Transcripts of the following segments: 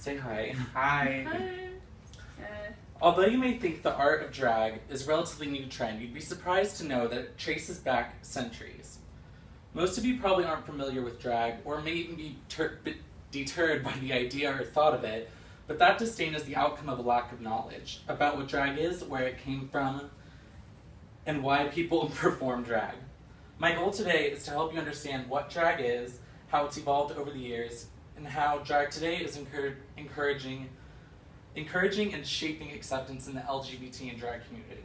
Say hi. Hi. Although you may think the art of drag is a relatively new trend, you'd be surprised to know that it traces back centuries. Most of you probably aren't familiar with drag, or may even be deterred by the idea or thought of it, but that disdain is the outcome of a lack of knowledge about what drag is, where it came from, and why people perform drag. My goal today is to help you understand what drag is, how it's evolved over the years, and how drag today is encouraging and shaping acceptance in the LGBT and drag community.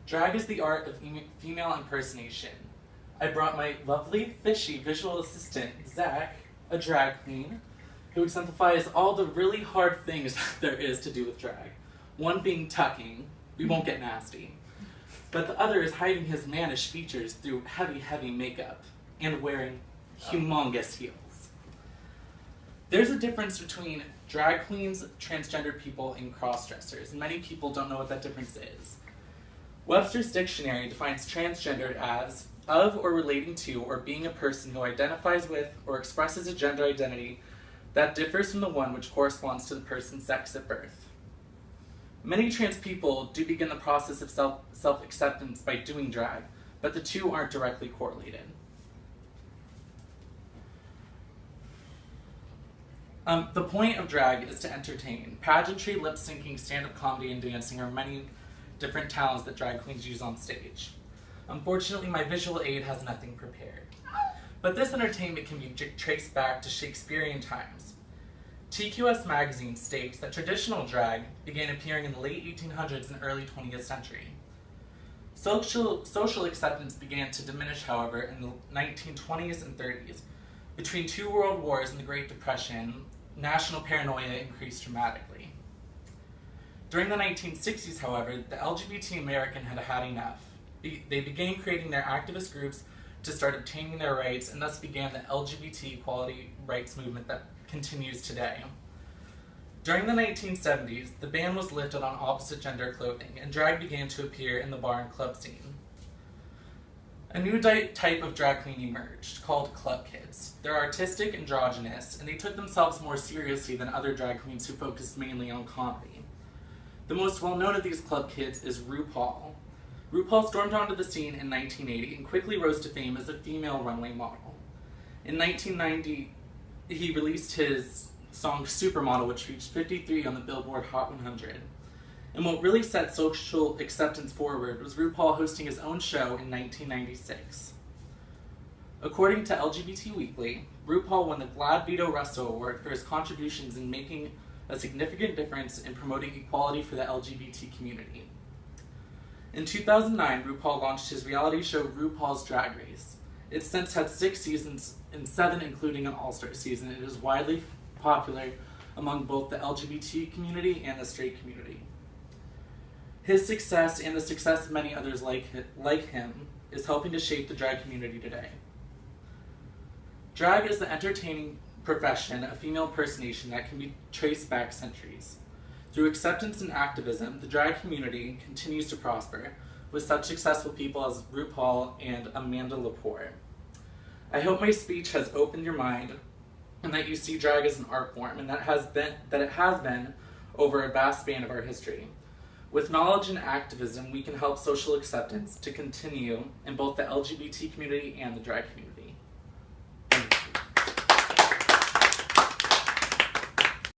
Drag is the art of female impersonation. I brought my lovely, fishy visual assistant, Zach, a drag queen, who exemplifies all the really hard things there is to do with drag. One being tucking, we won't get nasty, but the other is hiding his mannish features through heavy, heavy makeup and wearing humongous heels. There's a difference between drag queens, transgender people, and cross-dressers, and many people don't know what that difference is. Webster's dictionary defines transgendered as of or relating to or being a person who identifies with or expresses a gender identity that differs from the one which corresponds to the person's sex at birth. Many trans people do begin the process of self-acceptance by doing drag, but the two aren't directly correlated. The point of drag is to entertain. Pageantry, lip-syncing, stand-up comedy, and dancing are many different talents that drag queens use on stage. Unfortunately, my visual aid has nothing prepared. But this entertainment can be traced back to Shakespearean times. TQS magazine states that traditional drag began appearing in the late 1800s and early 20th century. Social acceptance began to diminish, however, in the 1920s and 30s. Between two world wars and the Great Depression, national paranoia increased dramatically. During the 1960s, however, the LGBT American had had enough. They began creating their activist groups to start obtaining their rights, and thus began the LGBT equality rights movement that continues today. During the 1970s, the ban was lifted on opposite gender clothing, and drag began to appear in the bar and club scene. A new type of drag queen emerged, called club kids. They're artistic, androgynous, and they took themselves more seriously than other drag queens who focused mainly on comedy. The most well-known of these club kids is RuPaul. RuPaul stormed onto the scene in 1980 and quickly rose to fame as a female runway model. In 1990, he released his song Supermodel, which reached 53 on the Billboard Hot 100. And what really set social acceptance forward was RuPaul hosting his own show in 1996. According to LGBT Weekly, RuPaul won the Glad Vito Russo Award for his contributions in making a significant difference in promoting equality for the LGBT community. In 2009, RuPaul launched his reality show RuPaul's Drag Race. It's since had 6 seasons and 7 including an all-star season. It is widely popular among both the LGBT community and the straight community. His success and the success of many others like him is helping to shape the drag community today. Drag is the entertaining profession of female impersonation that can be traced back centuries. Through acceptance and activism, the drag community continues to prosper, with such successful people as RuPaul and Amanda Lepore. I hope my speech has opened your mind, and that you see drag as an art form, and that it has been over a vast span of our history. With knowledge and activism, we can help social acceptance to continue in both the LGBT community and the drag community.